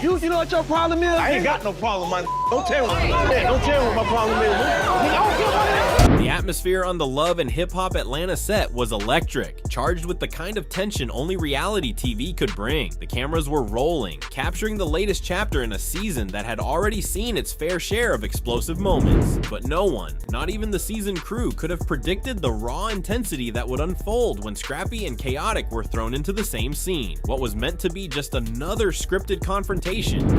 You know what your problem is? I ain't got no problem, man. Don't tell me. Don't tell me what my problem is. I don't care about The atmosphere on the Love and Hip Hop Atlanta set was electric, charged with the kind of tension only reality TV could bring. The cameras were rolling, capturing the latest chapter in a season that had already seen its fair share of explosive moments. But no one, not even the season crew, could have predicted the raw intensity that would unfold when Scrappy and Khaotic were thrown into the same scene. What was meant to be just another scripted confrontation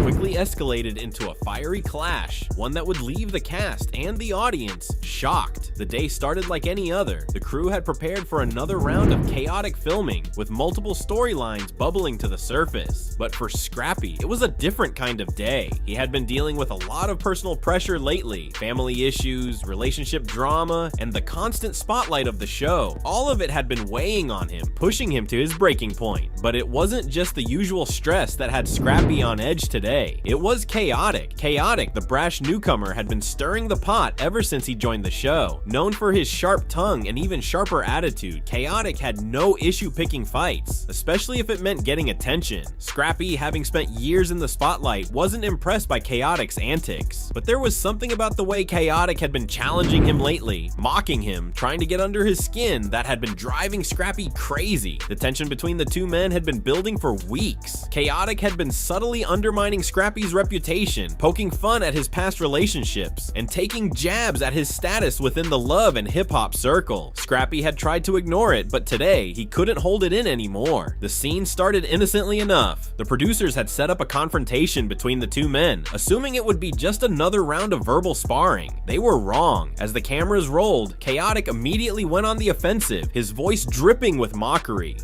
quickly escalated into a fiery clash, one that would leave the cast and the audience shocked. The day started like any other. The crew had prepared for another round of chaotic filming, with multiple storylines bubbling to the surface. But for Scrappy, it was a different kind of day. He had been dealing with a lot of personal pressure lately, family issues, relationship drama, and the constant spotlight of the show. All of it had been weighing on him, pushing him to his breaking point. But it wasn't just the usual stress that had Scrappy on edge today. It was Khaotic. Khaotic, the brash newcomer, had been stirring the pot ever since he joined the show. Known for his sharp tongue and even sharper attitude, Khaotic had no issue picking fights, especially if it meant getting attention. Scrappy, having spent years in the spotlight, wasn't impressed by Khaotic's antics. But there was something about the way Khaotic had been challenging him lately, mocking him, trying to get under his skin, that had been driving Scrappy crazy. The tension between the two men had been building for weeks. Khaotic had been subtly undermining Scrappy's reputation, poking fun at his past relationships, and taking jabs at his status within the love and hip-hop circle. Scrappy had tried to ignore it, but today he couldn't hold it in anymore. The scene started innocently enough. The producers had set up a confrontation between the two men, assuming it would be just another round of verbal sparring. They were wrong. As the cameras rolled, Khaotic immediately went on the offensive, his voice dripping with mockery.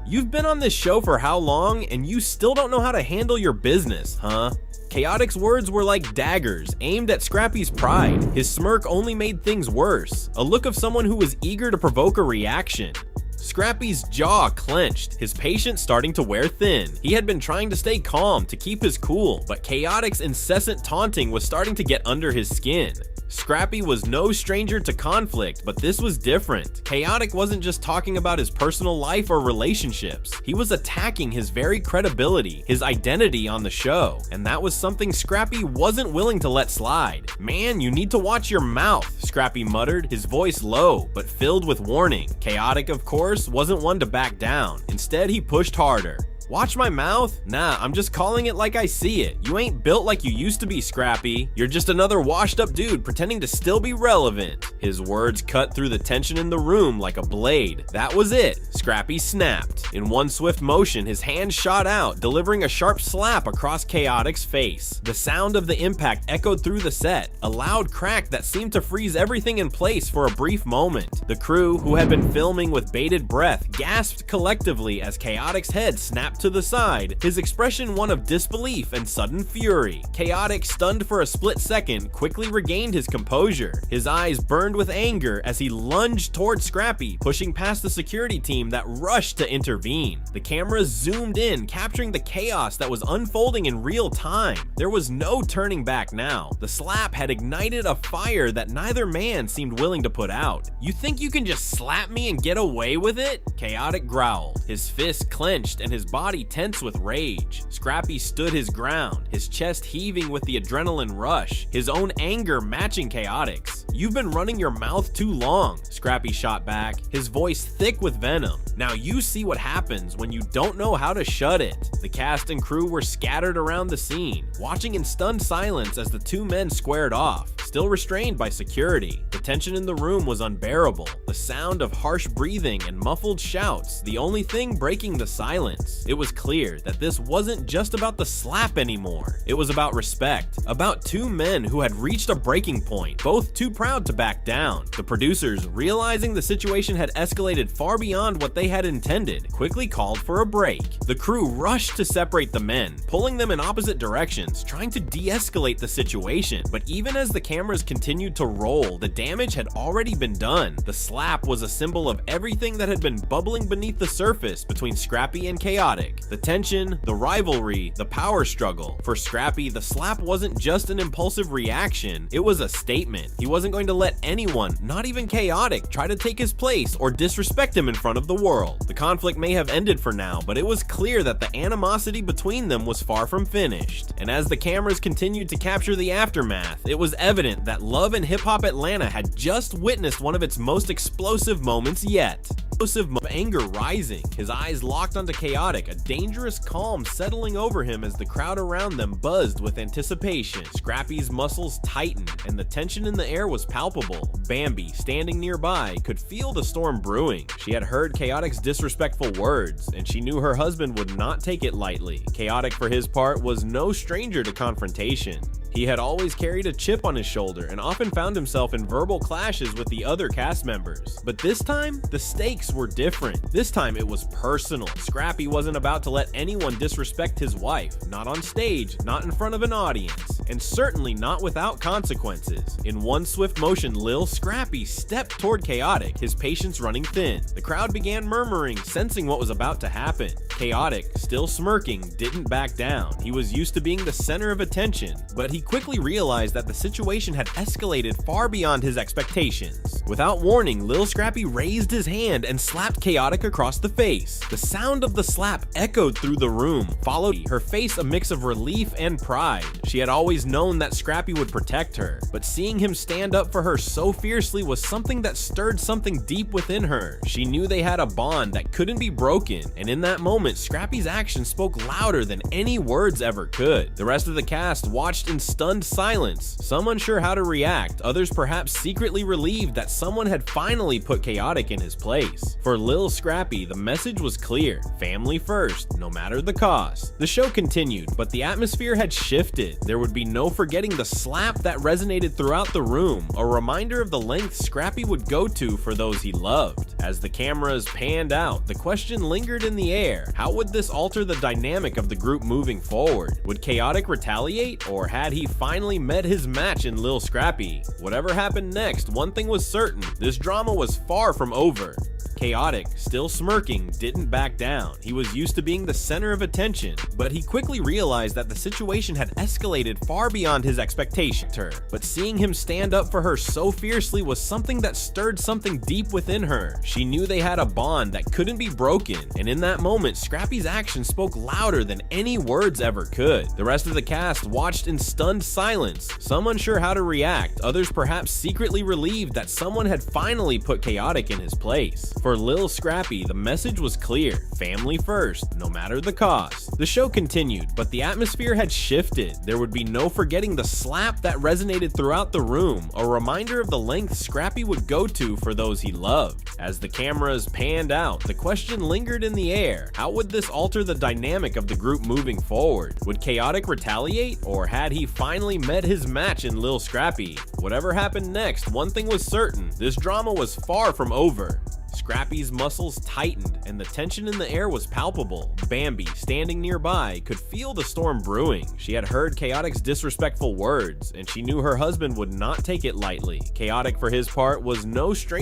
"You've been on this show for how long, and you still don't know how to handle your business, huh?" Khaotic's words were like daggers, aimed at Scrappy's pride. His smirk only made things worse, a look of someone who was eager to provoke a reaction. Scrappy's jaw clenched, his patience starting to wear thin. He had been trying to stay calm, to keep his cool, but Khaotic's incessant taunting was starting to get under his skin. Scrappy was no stranger to conflict, but this was different. Khaotic wasn't just talking about his personal life or relationships. He was attacking his very credibility, his identity on the show, and that was something Scrappy wasn't willing to let slide. "Man, you need to watch your mouth," Scrappy muttered, his voice low, but filled with warning. Khaotic, of course, wasn't one to back down. Instead, he pushed harder. "Watch my mouth? Nah, I'm just calling it like I see it. You ain't built like you used to be, Scrappy. You're just another washed up dude pretending to still be relevant." His words cut through the tension in the room like a blade. That was it. Scrappy snapped. In one swift motion, his hand shot out, delivering a sharp slap across Khaotic's face. The sound of the impact echoed through the set, a loud crack that seemed to freeze everything in place for a brief moment. The crew, who had been filming with bated breath, gasped collectively as Khaotic's head snapped to the side, his expression one of disbelief and sudden fury. Khaotic, stunned for a split second, quickly regained his composure. His eyes burned with anger as he lunged toward Scrappy, pushing past the security team that rushed to intervene. The cameras zoomed in, capturing the chaos that was unfolding in real time. There was no turning back now. The slap had ignited a fire that neither man seemed willing to put out. "You think you can just slap me and get away with it?" Khaotic growled, his fists clenched and his body tense with rage. Scrappy stood his ground, his chest heaving with the adrenaline rush, his own anger matching Khaotic's. "You've been running your mouth too long," Scrappy shot back, his voice thick with venom. "Now you see what happens when you don't know how to shut it." The cast and crew were scattered around the scene, watching in stunned silence as the two men squared off, still restrained by security. The tension in the room was unbearable, the sound of harsh breathing and muffled shouts, the only thing breaking the silence. It was clear that this wasn't just about the slap anymore. It was about respect, about two men who had reached a breaking point, both too proud to back down. The producers, realizing the situation had escalated far beyond what they had intended, quickly called for a break. The crew rushed to separate the men, pulling them in opposite directions, trying to de-escalate the situation. But even as the cameras continued to roll, the damage had already been done. The slap was a symbol of everything that had been bubbling beneath the surface between Scrappy and Khaotic. The tension, the rivalry, the power struggle. For Scrappy, the slap wasn't just an impulsive reaction, it was a statement. He wasn't wasn't going to let anyone, not even Khaotic, try to take his place or disrespect him in front of the world. The conflict may have ended for now, but it was clear that the animosity between them was far from finished. And as the cameras continued to capture the aftermath, it was evident that Love and Hip Hop Atlanta had just witnessed one of its most explosive moments yet. Of anger rising, his eyes locked onto Khaotic, a dangerous calm settling over him as the crowd around them buzzed with anticipation. Scrappy's muscles tightened, and the tension in the air was palpable. Bambi, standing nearby, could feel the storm brewing. She had heard Khaotic's disrespectful words, and she knew her husband would not take it lightly. Khaotic, for his part, was no stranger to confrontation. He had always carried a chip on his shoulder and often found himself in verbal clashes with the other cast members. But this time, the stakes were different. This time it was personal. Scrappy wasn't about to let anyone disrespect his wife, not on stage, not in front of an audience, and certainly not without consequences. In one swift motion, Lil Scrappy stepped toward Khaotic, his patience running thin. The crowd began murmuring, sensing what was about to happen. Khaotic, still smirking, didn't back down. He was used to being the center of attention, but he quickly realized that the situation had escalated far beyond his expectations. Without warning, Lil Scrappy raised his hand and slapped Khaotic across the face. The sound of the slap echoed through the room, followed her face a mix of relief and pride. She had always known that Scrappy would protect her, but seeing him stand up for her so fiercely was something that stirred something deep within her. She knew they had a bond that couldn't be broken, and in that moment, Scrappy's actions spoke louder than any words ever could. The rest of the cast watched in stunned silence, some unsure how to react, others perhaps secretly relieved that someone had finally put Khaotic in his place. For Lil Scrappy, the message was clear: family first, no matter the cost. The show continued, but the atmosphere had shifted. There would be no forgetting the slap that resonated throughout the room, a reminder of the lengths Scrappy would go to for those he loved. As the cameras panned out, the question lingered in the air: how would this alter the dynamic of the group moving forward? Would Khaotic retaliate, or had he finally met his match in Lil Scrappy? Whatever happened next, one thing was certain: this drama was far from over. Khaotic, still smirking, didn't back down. He was used to being the center of attention, but he quickly realized that the situation had escalated far beyond his expectations. But seeing him stand up for her so fiercely was something that stirred something deep within her. She knew they had a bond that couldn't be broken, and in that moment, Scrappy's actions spoke louder than any words ever could. The rest of the cast watched in stunned silence, some unsure how to react, others perhaps secretly relieved that someone had finally put Khaotic in his place. For Lil Scrappy, the message was clear: family first, no matter the cost. The show continued, but the atmosphere had shifted. There would be no forgetting the slap that resonated throughout the room, a reminder of the lengths Scrappy would go to for those he loved. As the cameras panned out, the question lingered in the air: how would this alter the dynamic of the group moving forward? Would Khaotic retaliate, or had he finally met his match in Lil Scrappy? Whatever happened next, one thing was certain: this drama was far from over. Scrappy's muscles tightened, and the tension in the air was palpable. Bambi, standing nearby, could feel the storm brewing. She had heard Khaotic's disrespectful words, and she knew her husband would not take it lightly. Khaotic, for his part, was no stranger